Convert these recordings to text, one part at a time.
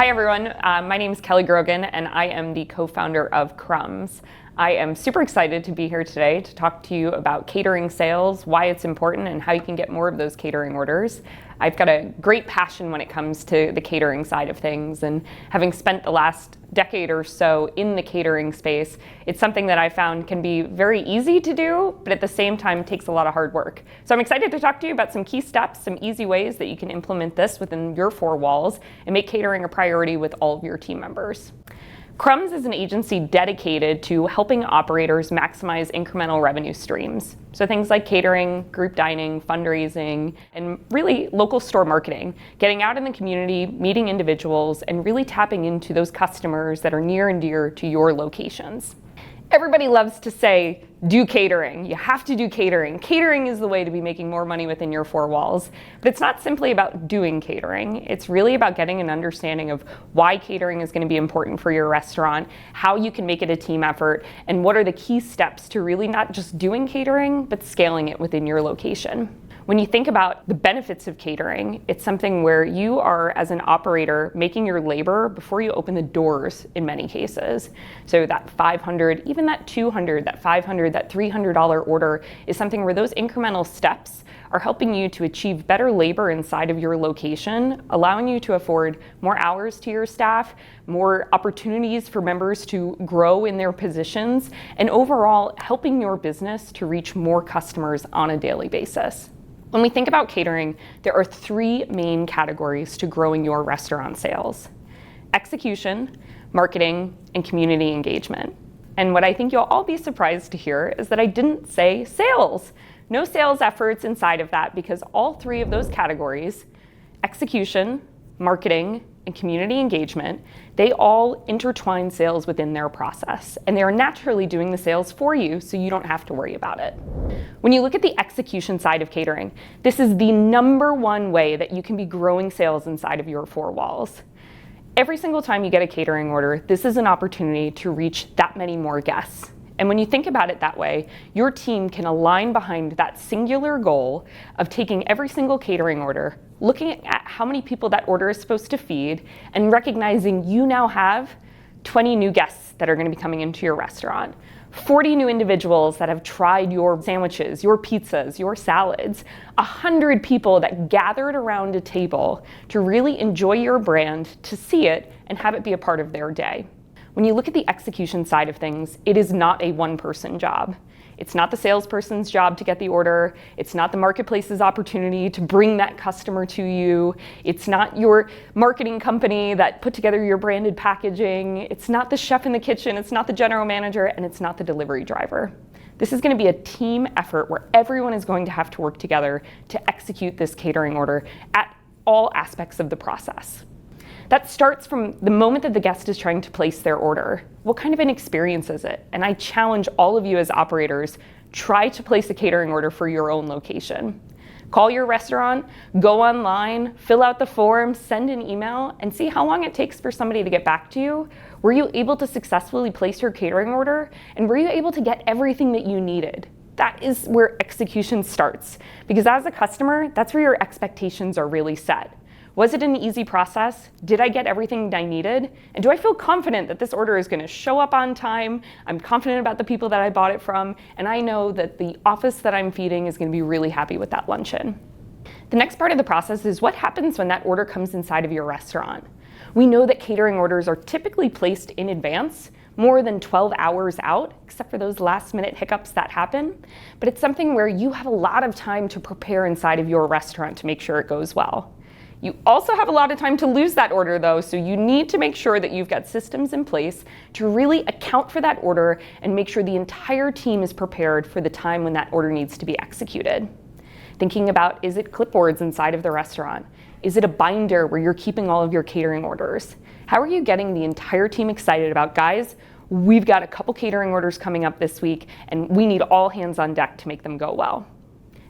Hi everyone, my name is Kelly Grogan and I am the co-founder of Crumbs. I am super excited to be here today to talk to you about catering sales, why it's important, and how you can get more of those catering orders. I've got a great passion when it comes to the catering side of things, and having spent the last decade or so in the catering space, it's something that I found can be very easy to do, but at the same time takes a lot of hard work. So I'm excited to talk to you about some key steps, some easy ways that you can implement this within your four walls and make catering a priority with all of your team members. Crumbs is an agency dedicated to helping operators maximize incremental revenue streams. So things like catering, group dining, fundraising, and really local store marketing, getting out in the community, meeting individuals, and really tapping into those customers that are near and dear to your locations. Everybody loves to say, do catering. You have to do catering. Catering is the way to be making more money within your four walls. But it's not simply about doing catering. It's really about getting an understanding of why catering is going to be important for your restaurant, how you can make it a team effort, and what are the key steps to really not just doing catering, but scaling it within your location. When you think about the benefits of catering, it's something where you are, as an operator, making your labor before you open the doors in many cases. So that $500, even that $200, that $500, that $300 order is something where those incremental steps are helping you to achieve better labor inside of your location, allowing you to afford more hours to your staff, more opportunities for members to grow in their positions, and overall helping your business to reach more customers on a daily basis. When we think about catering, there are three main categories to growing your restaurant sales: execution, marketing, and community engagement. And what I think you'll all be surprised to hear is that I didn't say sales. No sales efforts inside of that, because all three of those categories, execution, marketing, and community engagement, they all intertwine sales within their process, and they are naturally doing the sales for you, so you don't have to worry about it. When you look at the execution side of catering, this is the number one way that you can be growing sales inside of your four walls. Every single time you get a catering order, this is an opportunity to reach that many more guests. And when you think about it that way, your team can align behind that singular goal of taking every single catering order, looking at how many people that order is supposed to feed, and recognizing you now have 20 new guests that are going to be coming into your restaurant, 40 new individuals that have tried your sandwiches, your pizzas, your salads, 100 people that gathered around a table to really enjoy your brand, to see it, and have it be a part of their day. When you look at the execution side of things, it is not a one-person job. It's not the salesperson's job to get the order. It's not the marketplace's opportunity to bring that customer to you. It's not your marketing company that put together your branded packaging. It's not the chef in the kitchen. It's not the general manager, and it's not the delivery driver. This is going to be a team effort where everyone is going to have to work together to execute this catering order at all aspects of the process. That starts from the moment that the guest is trying to place their order. What kind of an experience is it? And I challenge all of you as operators, try to place a catering order for your own location. Call your restaurant, go online, fill out the form, send an email, and see how long it takes for somebody to get back to you. Were you able to successfully place your catering order? And were you able to get everything that you needed? That is where execution starts. Because as a customer, that's where your expectations are really set. Was it an easy process? Did I get everything I needed? And do I feel confident that this order is going to show up on time? I'm confident about the people that I bought it from, and I know that the office that I'm feeding is going to be really happy with that luncheon. The next part of the process is what happens when that order comes inside of your restaurant. We know that catering orders are typically placed in advance, more than 12 hours out, except for those last-minute hiccups that happen. But it's something where you have a lot of time to prepare inside of your restaurant to make sure it goes well. You also have a lot of time to lose that order though, so you need to make sure that you've got systems in place to really account for that order and make sure the entire team is prepared for the time when that order needs to be executed. Thinking about, is it clipboards inside of the restaurant? Is it a binder where you're keeping all of your catering orders? How are you getting the entire team excited about, guys, we've got a couple catering orders coming up this week and we need all hands on deck to make them go well?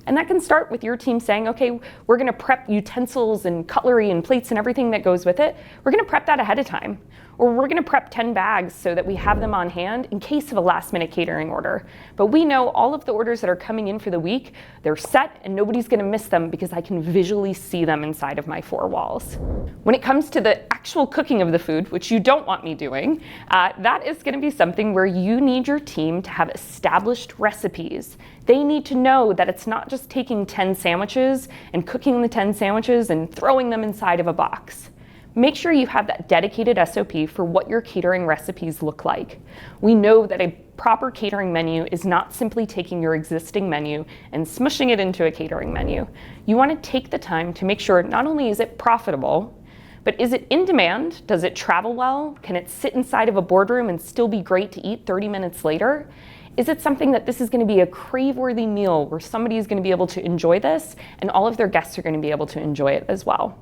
And that can start with your team saying, okay, we're going to prep utensils and cutlery and plates and everything that goes with it. We're going to prep that ahead of time. Or we're gonna prep 10 bags so that we have them on hand in case of a last-minute catering order. But we know all of the orders that are coming in for the week, they're set and nobody's gonna miss them because I can visually see them inside of my four walls. When it comes to the actual cooking of the food, which you don't want me doing, that is gonna be something where you need your team to have established recipes. They need to know that it's not just taking 10 sandwiches and cooking the 10 sandwiches and throwing them inside of a box. Make sure you have that dedicated SOP for what your catering recipes look like. We know that a proper catering menu is not simply taking your existing menu and smushing it into a catering menu. You want to take the time to make sure not only is it profitable, but is it in demand? Does it travel well? Can it sit inside of a boardroom and still be great to eat 30 minutes later? Is it something that this is going to be a crave-worthy meal where somebody is going to be able to enjoy this and all of their guests are going to be able to enjoy it as well?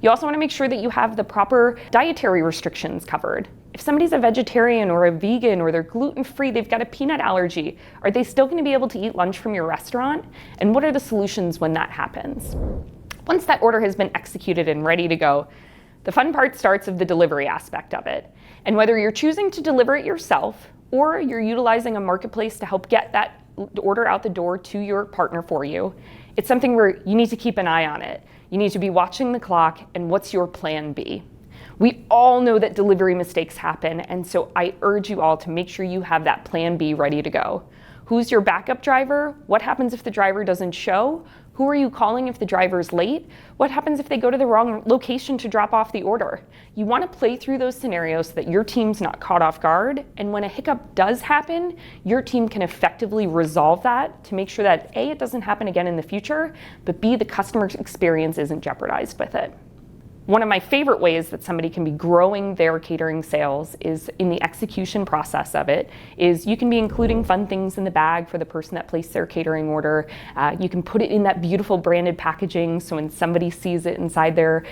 You also want to make sure that you have the proper dietary restrictions covered. If somebody's a vegetarian or a vegan or they're gluten-free, they've got a peanut allergy, are they still going to be able to eat lunch from your restaurant? And what are the solutions when that happens? Once that order has been executed and ready to go, the fun part starts of the delivery aspect of it. And whether you're choosing to deliver it yourself or you're utilizing a marketplace to help get that order out the door to your partner for you, it's something where you need to keep an eye on it. You need to be watching the clock and what's your plan B. We all know that delivery mistakes happen, and so I urge you all to make sure you have that plan B ready to go. Who's your backup driver? What happens if the driver doesn't show? Who are you calling if the driver's late? What happens if they go to the wrong location to drop off the order? You want to play through those scenarios so that your team's not caught off guard, and when a hiccup does happen, your team can effectively resolve that to make sure that A, it doesn't happen again in the future, but B, the customer experience isn't jeopardized with it. One of my favorite ways that somebody can be growing their catering sales is in the execution process of it, is you can be including fun things in the bag for the person that placed their catering order. You can put it in that beautiful branded packaging so when somebody sees it inside their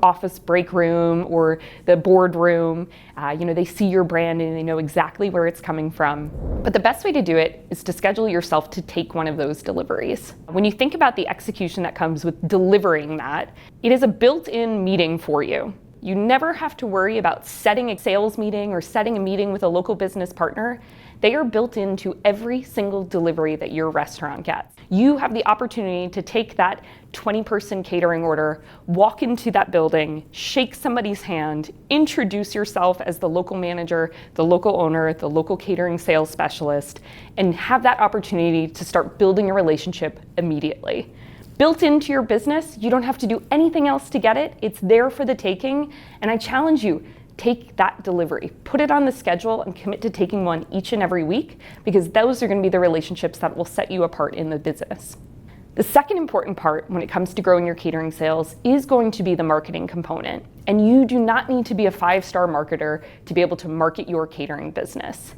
office break room or the boardroom, they see your brand and they know exactly where it's coming from. But the best way to do it is to schedule yourself to take one of those deliveries. When you think about the execution that comes with delivering that, it is a built-in meeting for you. You never have to worry about setting a sales meeting or setting a meeting with a local business partner. They are built into every single delivery that your restaurant gets. You have the opportunity to take that 20-person catering order, walk into that building, shake somebody's hand, introduce yourself as the local manager, the local owner, the local catering sales specialist, and have that opportunity to start building a relationship immediately. Built into your business, you don't have to do anything else to get it. It's there for the taking, and I challenge you, take that delivery. Put it on the schedule and commit to taking one each and every week, because those are going to be the relationships that will set you apart in the business. The second important part when it comes to growing your catering sales is going to be the marketing component, and you do not need to be a 5-star marketer to be able to market your catering business.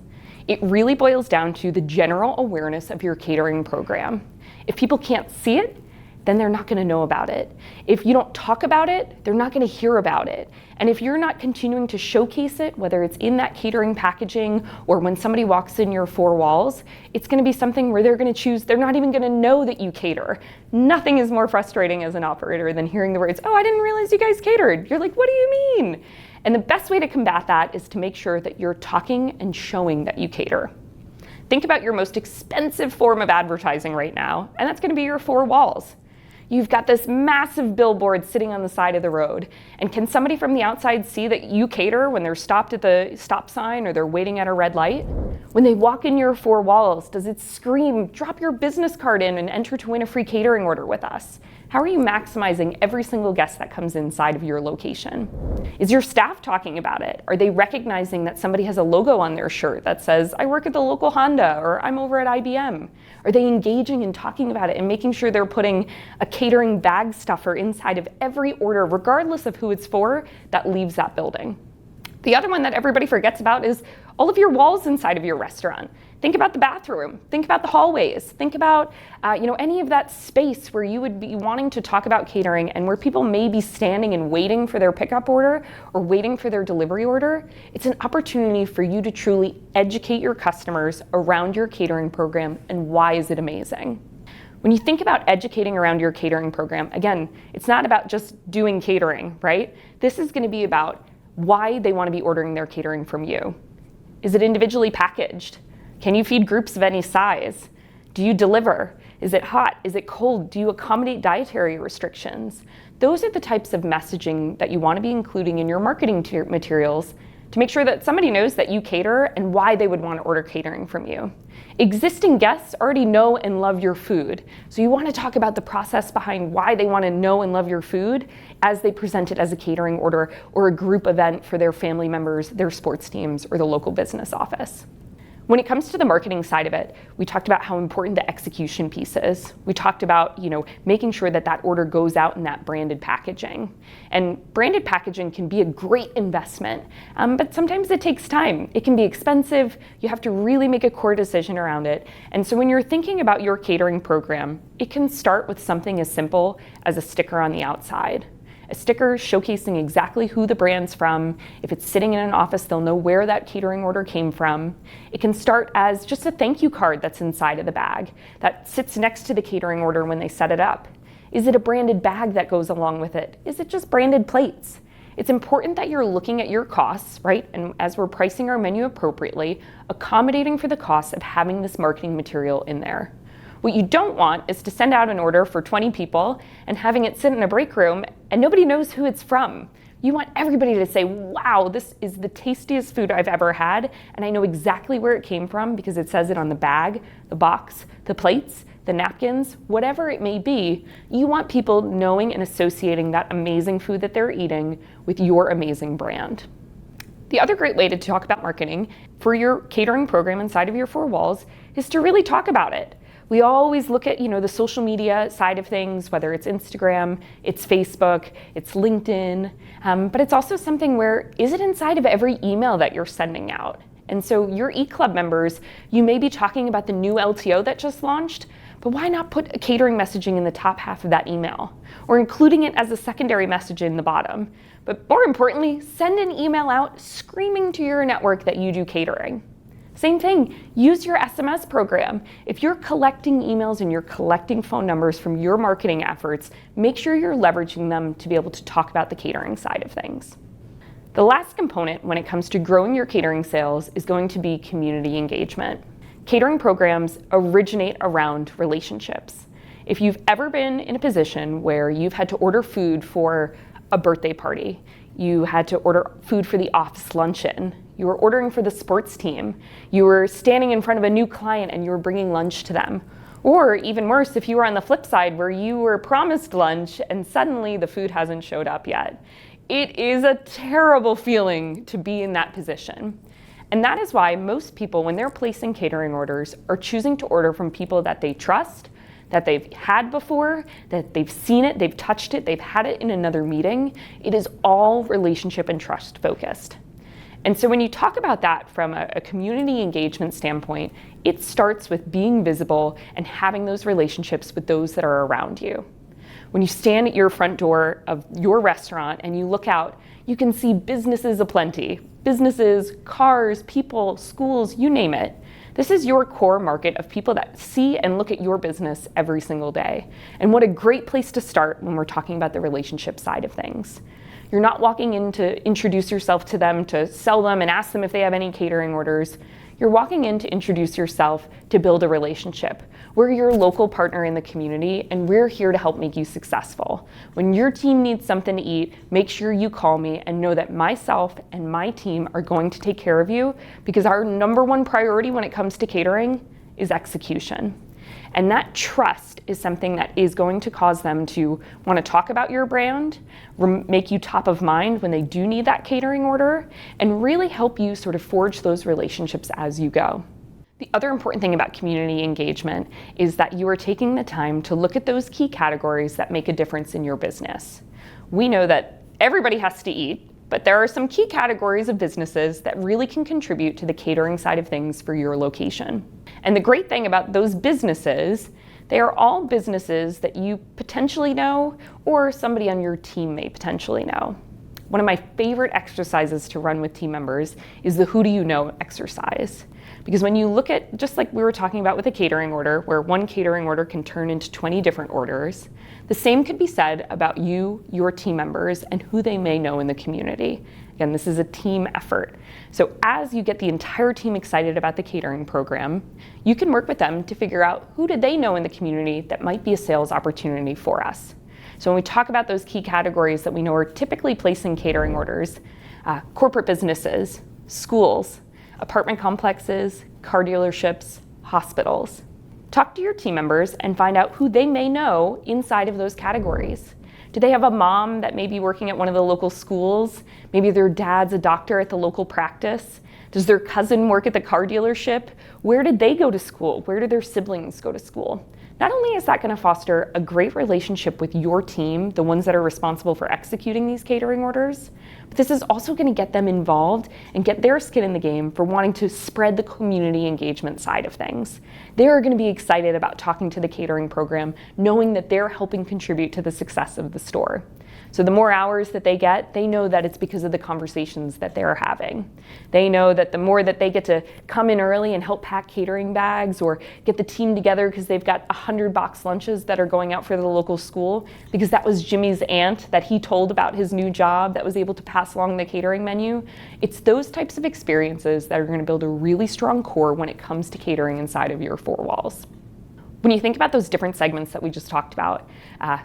It really boils down to the general awareness of your catering program. If people can't see it, then they're not going to know about it. If you don't talk about it, they're not going to hear about it. And if you're not continuing to showcase it, whether it's in that catering packaging or when somebody walks in your 4 walls, it's going to be something where they're going to choose, they're not even going to know that you cater. Nothing is more frustrating as an operator than hearing the words, "Oh, I didn't realize you guys catered." You're like, "What do you mean?" And the best way to combat that is to make sure that you're talking and showing that you cater. Think about your most expensive form of advertising right now, and that's going to be your 4 walls. You've got this massive billboard sitting on the side of the road. And can somebody from the outside see that you cater when they're stopped at the stop sign or they're waiting at a red light? When they walk in your 4 walls, does it scream, "Drop your business card in and enter to win a free catering order with us"? How are you maximizing every single guest that comes inside of your location? Is your staff talking about it? Are they recognizing that somebody has a logo on their shirt that says, "I work at the local Honda" or "I'm over at IBM"? Are they engaging and talking about it and making sure they're putting a catering bag stuffer inside of every order, regardless of who it's for, that leaves that building? The other one that everybody forgets about is all of your walls inside of your restaurant. Think about the bathroom, think about the hallways, think about any of that space where you would be wanting to talk about catering and where people may be standing and waiting for their pickup order or waiting for their delivery order. It's an opportunity for you to truly educate your customers around your catering program and why is it amazing. When you think about educating around your catering program, again, it's not about just doing catering, right? This is going to be about why they want to be ordering their catering from you. Is it individually packaged? Can you feed groups of any size? Do you deliver? Is it hot? Is it cold? Do you accommodate dietary restrictions? Those are the types of messaging that you want to be including in your marketing materials to make sure that somebody knows that you cater and why they would want to order catering from you. Existing guests already know and love your food, so you want to talk about the process behind why they want to know and love your food as they present it as a catering order or a group event for their family members, their sports teams, or the local business office. When it comes to the marketing side of it, we talked about how important the execution piece is. We talked about, making sure that that order goes out in that branded packaging. And branded packaging can be a great investment, but sometimes it takes time. It can be expensive. You have to really make a core decision around it. And so when you're thinking about your catering program, it can start with something as simple as a sticker on the outside. A sticker showcasing exactly who the brand's from. If it's sitting in an office, they'll know where that catering order came from. It can start as just a thank you card that's inside of the bag that sits next to the catering order when they set it up. Is it a branded bag that goes along with it? Is it just branded plates? It's important that you're looking at your costs, right? And as we're pricing our menu appropriately, accommodating for the cost of having this marketing material in there. What you don't want is to send out an order for 20 people and having it sit in a break room and nobody knows who it's from. You want everybody to say, wow, this is the tastiest food I've ever had, and I know exactly where it came from because it says it on the bag, the box, the plates, the napkins, whatever it may be. You want people knowing and associating that amazing food that they're eating with your amazing brand. The other great way to talk about marketing for your catering program inside of your four walls is to really talk about it. We always look at, the social media side of things, whether it's Instagram, it's Facebook, it's LinkedIn, but it's also something where, is it inside of every email that you're sending out? And so your eClub members, you may be talking about the new LTO that just launched, but why not put a catering messaging in the top half of that email? Or including it as a secondary message in the bottom. But more importantly, send an email out screaming to your network that you do catering. Same thing, use your SMS program. If you're collecting emails and you're collecting phone numbers from your marketing efforts, make sure you're leveraging them to be able to talk about the catering side of things. The last component when it comes to growing your catering sales is going to be community engagement. Catering programs originate around relationships. If you've ever been in a position where you've had to order food for a birthday party, you had to order food for the office luncheon, you were ordering for the sports team, you were standing in front of a new client and you were bringing lunch to them. Or even worse, if you were on the flip side where you were promised lunch and suddenly the food hasn't showed up yet. It is a terrible feeling to be in that position. And that is why most people, when they're placing catering orders, are choosing to order from people that they trust, that they've had before, that they've seen it, they've touched it, they've had it in another meeting. It is all relationship and trust focused. And so when you talk about that from a community engagement standpoint, it starts with being visible and having those relationships with those that are around you. When you stand at your front door of your restaurant and you look out, you can see businesses aplenty. Businesses, cars, people, schools, you name it. This is your core market of people that see and look at your business every single day. And what a great place to start when we're talking about the relationship side of things. You're not walking in to introduce yourself to them, to sell them and ask them if they have any catering orders. You're walking in to introduce yourself to build a relationship. We're your local partner in the community and we're here to help make you successful. When your team needs something to eat, make sure you call me and know that myself and my team are going to take care of you because our number one priority when it comes to catering is execution. And that trust is something that is going to cause them to want to talk about your brand, make you top of mind when they do need that catering order, and really help you sort of forge those relationships as you go. The other important thing about community engagement is that you are taking the time to look at those key categories that make a difference in your business. We know that everybody has to eat, but there are some key categories of businesses that really can contribute to the catering side of things for your location. And the great thing about those businesses, they are all businesses that you potentially know or somebody on your team may potentially know. One of my favorite exercises to run with team members is the who do you know exercise. Because when you look at, just like we were talking about with a catering order, where one catering order can turn into 20 different orders, the same could be said about you, your team members, and who they may know in the community. Again, this is a team effort. So as you get the entire team excited about the catering program, you can work with them to figure out who did they know in the community that might be a sales opportunity for us. So when we talk about those key categories that we know are typically placing catering orders, corporate businesses, schools, apartment complexes, car dealerships, hospitals. Talk to your team members and find out who they may know inside of those categories. Do they have a mom that may be working at one of the local schools? Maybe their dad's a doctor at the local practice. Does their cousin work at the car dealership? Where did they go to school? Where did their siblings go to school? Not only is that going to foster a great relationship with your team, the ones that are responsible for executing these catering orders, but this is also going to get them involved and get their skin in the game for wanting to spread the community engagement side of things. They're going to be excited about talking to the catering program, knowing that they're helping contribute to the success of the store. So the more hours that they get, they know that it's because of the conversations that they're having. They know that the more that they get to come in early and help pack catering bags or get the team together because they've got 100 box lunches that are going out for the local school, because that was Jimmy's aunt that he told about his new job that was able to pass along the catering menu. It's those types of experiences that are going to build a really strong core when it comes to catering inside of your four walls. When you think about those different segments that we just talked about,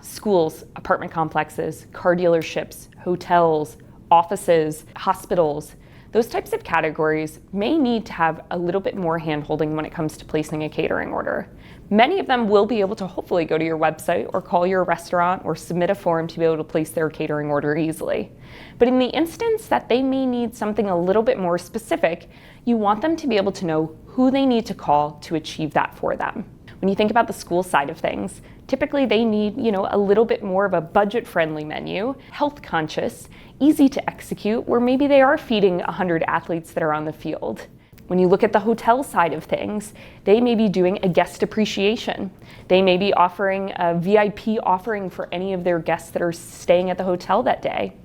schools, apartment complexes, car dealerships, hotels, offices, hospitals, those types of categories may need to have a little bit more hand-holding when it comes to placing a catering order. Many of them will be able to hopefully go to your website or call your restaurant or submit a form to be able to place their catering order easily. But in the instance that they may need something a little bit more specific, you want them to be able to know who they need to call to achieve that for them. When you think about the school side of things, typically they need, a little bit more of a budget-friendly menu, health-conscious, easy to execute, where maybe they are feeding 100 athletes that are on the field. When you look at the hotel side of things, they may be doing a guest appreciation. They may be offering a VIP offering for any of their guests that are staying at the hotel that day.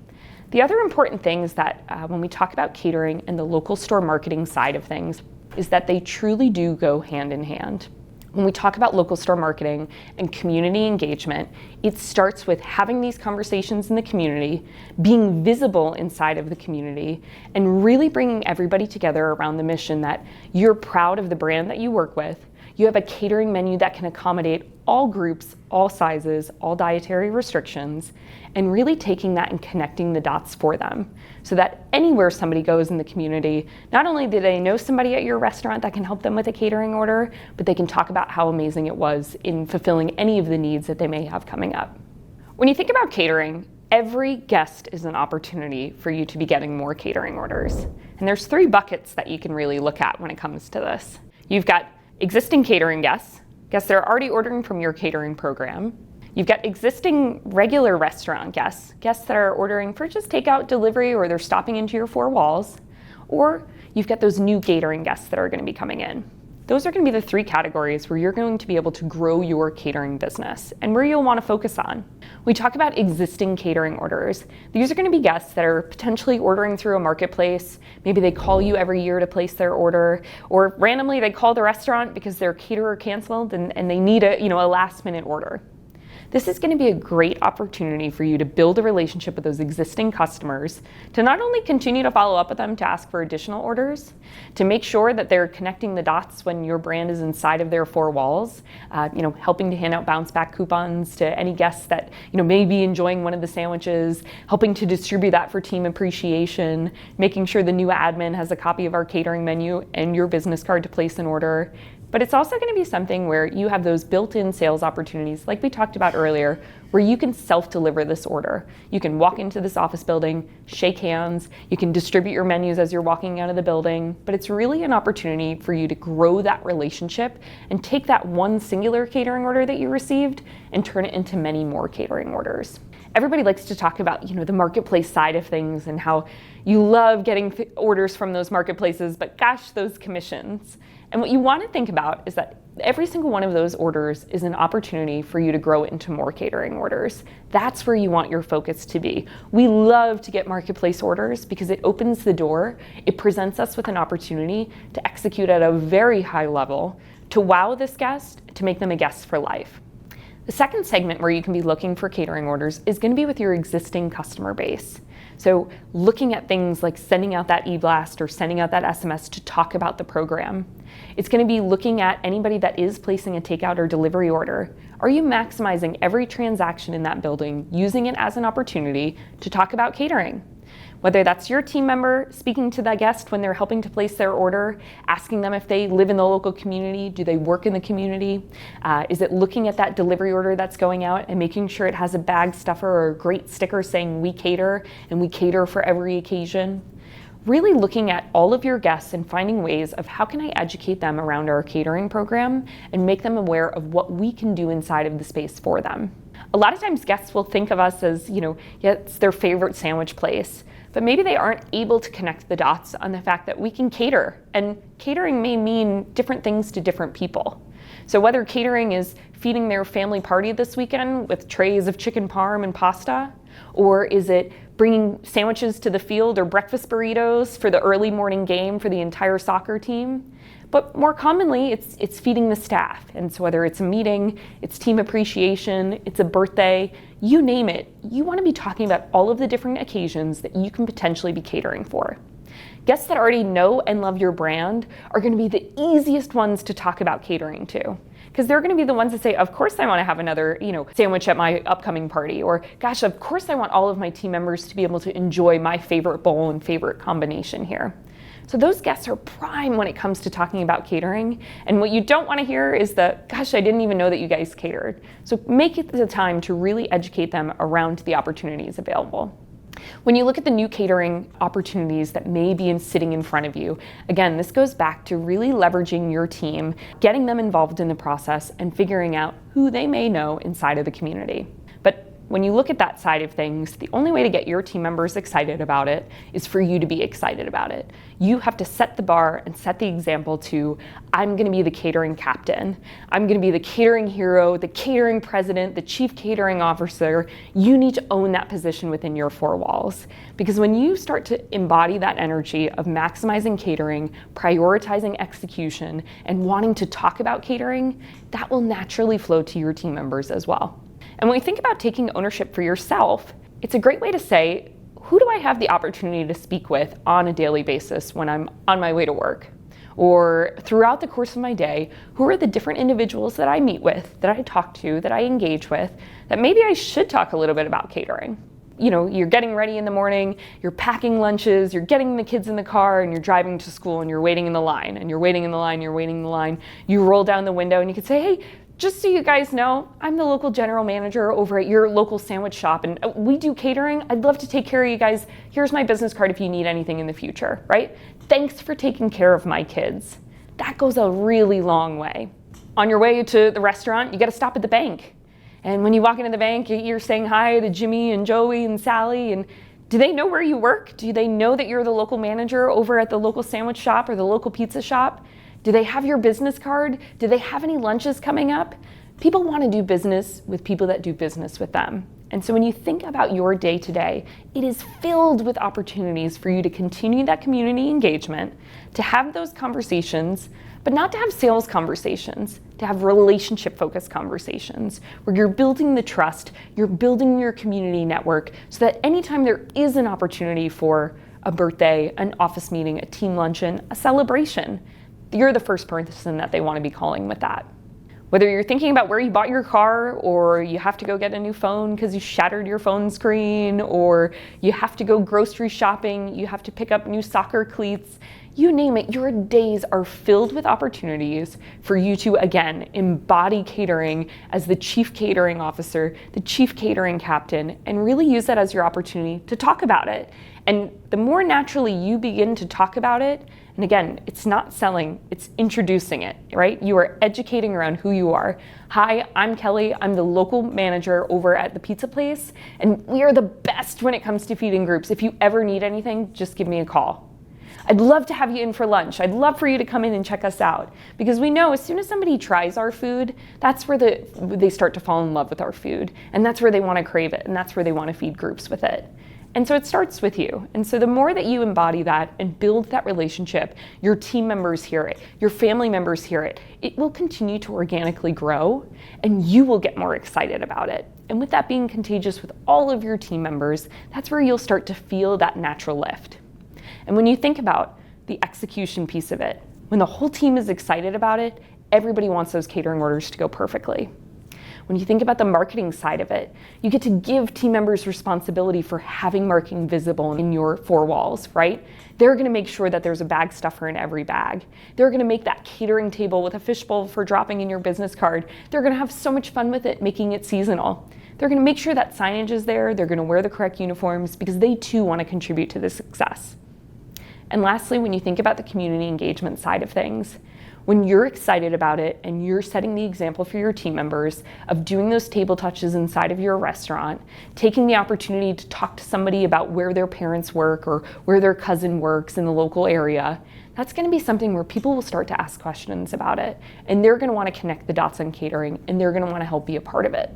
The other important thing is that when we talk about catering and the local store marketing side of things, is that they truly do go hand in hand. When we talk about local store marketing and community engagement, it starts with having these conversations in the community, being visible inside of the community, and really bringing everybody together around the mission that you're proud of the brand that you work with. You have a catering menu that can accommodate all groups, all sizes, all dietary restrictions, and really taking that and connecting the dots for them so that anywhere somebody goes in the community, not only do they know somebody at your restaurant that can help them with a catering order, but they can talk about how amazing it was in fulfilling any of the needs that they may have coming up. When you think about catering, every guest is an opportunity for you to be getting more catering orders. And there's 3 buckets that you can really look at when it comes to this. You've got existing catering guests that are already ordering from your catering program. You've got existing regular restaurant guests that are ordering for just takeout, delivery, or they're stopping into your 4 walls. Or you've got those new catering guests that are going to be coming in. Those are going to be the 3 categories where you're going to be able to grow your catering business and where you'll want to focus on. We talk about existing catering orders. These are going to be guests that are potentially ordering through a marketplace. Maybe they call you every year to place their order, or randomly they call the restaurant because their caterer canceled and they need a last minute order. This is going to be a great opportunity for you to build a relationship with those existing customers, to not only continue to follow up with them to ask for additional orders, to make sure that they're connecting the dots when your brand is inside of their 4 walls, helping to hand out bounce back coupons to any guests that may be enjoying one of the sandwiches, helping to distribute that for team appreciation, making sure the new admin has a copy of our catering menu and your business card to place an order. But it's also going to be something where you have those built-in sales opportunities, like we talked about earlier, where you can self-deliver this order. You can walk into this office building, shake hands, you can distribute your menus as you're walking out of the building, but it's really an opportunity for you to grow that relationship and take that one singular catering order that you received and turn it into many more catering orders. Everybody likes to talk about, the marketplace side of things and how you love getting orders from those marketplaces, but gosh, those commissions. And what you want to think about is that every single one of those orders is an opportunity for you to grow it into more catering orders. That's where you want your focus to be. We love to get marketplace orders because it opens the door. It presents us with an opportunity to execute at a very high level, to wow this guest, to make them a guest for life. The second segment where you can be looking for catering orders is going to be with your existing customer base. So looking at things like sending out that e-blast or sending out that SMS to talk about the program. It's going to be looking at anybody that is placing a takeout or delivery order. Are you maximizing every transaction in that building, using it as an opportunity to talk about catering? Whether that's your team member speaking to the guest when they're helping to place their order, asking them if they live in the local community, do they work in the community? Is it looking at that delivery order that's going out and making sure it has a bag stuffer or a great sticker saying we cater and we cater for every occasion? Really looking at all of your guests and finding ways of how can I educate them around our catering program and make them aware of what we can do inside of the space for them. A lot of times guests will think of us as, yeah, it's their favorite sandwich place, but maybe they aren't able to connect the dots on the fact that we can cater, and catering may mean different things to different people. So whether catering is feeding their family party this weekend with trays of chicken parm and pasta, or is it bringing sandwiches to the field or breakfast burritos for the early morning game for the entire soccer team? But more commonly, it's feeding the staff. And so whether it's a meeting, it's team appreciation, it's a birthday, you name it, you want to be talking about all of the different occasions that you can potentially be catering for. Guests that already know and love your brand are going to be the easiest ones to talk about catering to, because they're going to be the ones that say, of course I want to have another, sandwich at my upcoming party, or gosh, of course I want all of my team members to be able to enjoy my favorite bowl and favorite combination here. So those guests are prime when it comes to talking about catering. And what you don't want to hear is that, gosh, I didn't even know that you guys catered. So make it the time to really educate them around the opportunities available. When you look at the new catering opportunities that may be sitting in front of you, again, this goes back to really leveraging your team, getting them involved in the process, and figuring out who they may know inside of the community. But when you look at that side of things, the only way to get your team members excited about it is for you to be excited about it. You have to set the bar and set the example to, I'm going to be the catering captain. I'm going to be the catering hero, the catering president, the chief catering officer. You need to own that position within your four walls. Because when you start to embody that energy of maximizing catering, prioritizing execution, and wanting to talk about catering, that will naturally flow to your team members as well. And when you think about taking ownership for yourself, it's a great way to say, who do I have the opportunity to speak with on a daily basis when I'm on my way to work? Or throughout the course of my day, who are the different individuals that I meet with, that I talk to, that I engage with, that maybe I should talk a little bit about catering? You're getting ready in the morning, you're packing lunches, you're getting the kids in the car, and you're driving to school, and you're waiting in the line, and you're waiting in the line, you're waiting in the line. You roll down the window, and you can say, hey, just so you guys know, I'm the local general manager over at your local sandwich shop, and we do catering. I'd love to take care of you guys. Here's my business card if you need anything in the future, right? Thanks for taking care of my kids. That goes a really long way. On your way to the restaurant, you got to stop at the bank. And when you walk into the bank, you're saying hi to Jimmy and Joey and Sally, and do they know where you work? Do they know that you're the local manager over at the local sandwich shop or the local pizza shop? Do they have your business card? Do they have any lunches coming up? People want to do business with people that do business with them. And so when you think about your day to day, it is filled with opportunities for you to continue that community engagement, to have those conversations, but not to have sales conversations, to have relationship focused conversations where you're building the trust, you're building your community network so that anytime there is an opportunity for a birthday, an office meeting, a team luncheon, a celebration, you're the first person that they want to be calling with that. Whether you're thinking about where you bought your car, or you have to go get a new phone because you shattered your phone screen, or you have to go grocery shopping, you have to pick up new soccer cleats, you name it, your days are filled with opportunities for you to, again, embody catering as the chief catering officer, the chief catering captain, and really use that as your opportunity to talk about it. And the more naturally you begin to talk about it, and again, it's not selling, it's introducing it, right? You are educating around who you are. Hi, I'm Kelly. I'm the local manager over at the pizza place, and we are the best when it comes to feeding groups. If you ever need anything, just give me a call. I'd love to have you in for lunch. I'd love for you to come in and check us out, because we know as soon as somebody tries our food, that's where they start to fall in love with our food, and that's where they want to crave it, and that's where they want to feed groups with it. And so it starts with you. And so the more that you embody that and build that relationship, your team members hear it, your family members hear it, it will continue to organically grow, and you will get more excited about it. And with that being contagious with all of your team members, that's where you'll start to feel that natural lift. And when you think about the execution piece of it, when the whole team is excited about it, everybody wants those catering orders to go perfectly. When you think about the marketing side of it, you get to give team members responsibility for having marketing visible in your four walls, right? They're gonna make sure that there's a bag stuffer in every bag. They're gonna make that catering table with a fishbowl for dropping in your business card. They're gonna have so much fun with it, making it seasonal. They're gonna make sure that signage is there. They're gonna wear the correct uniforms because they too wanna contribute to the success. And lastly, when you think about the community engagement side of things, when you're excited about it and you're setting the example for your team members of doing those table touches inside of your restaurant, taking the opportunity to talk to somebody about where their parents work or where their cousin works in the local area, that's going to be something where people will start to ask questions about it, and they're going to want to connect the dots on catering, and they're going to want to help be a part of it.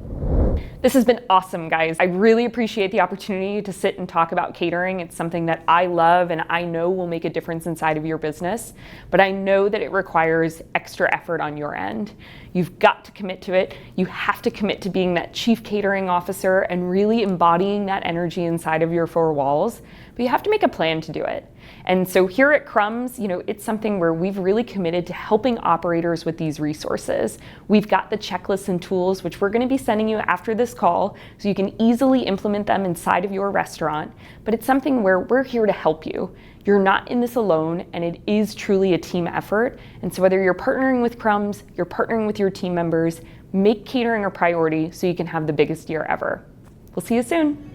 This has been awesome, guys. I really appreciate the opportunity to sit and talk about catering. It's something that I love and I know will make a difference inside of your business, but I know that it requires extra effort on your end. You've got to commit to it. You have to commit to being that chief catering officer and really embodying that energy inside of your four walls, but you have to make a plan to do it. And so here at Crumbs, it's something where we've really committed to helping operators with these resources. We've got the checklists and tools, which we're going to be sending you after this call, so you can easily implement them inside of your restaurant. But it's something where we're here to help you. You're not in this alone, and it is truly a team effort. And so whether you're partnering with Crumbs, you're partnering with your team members, make catering a priority so you can have the biggest year ever. We'll see you soon.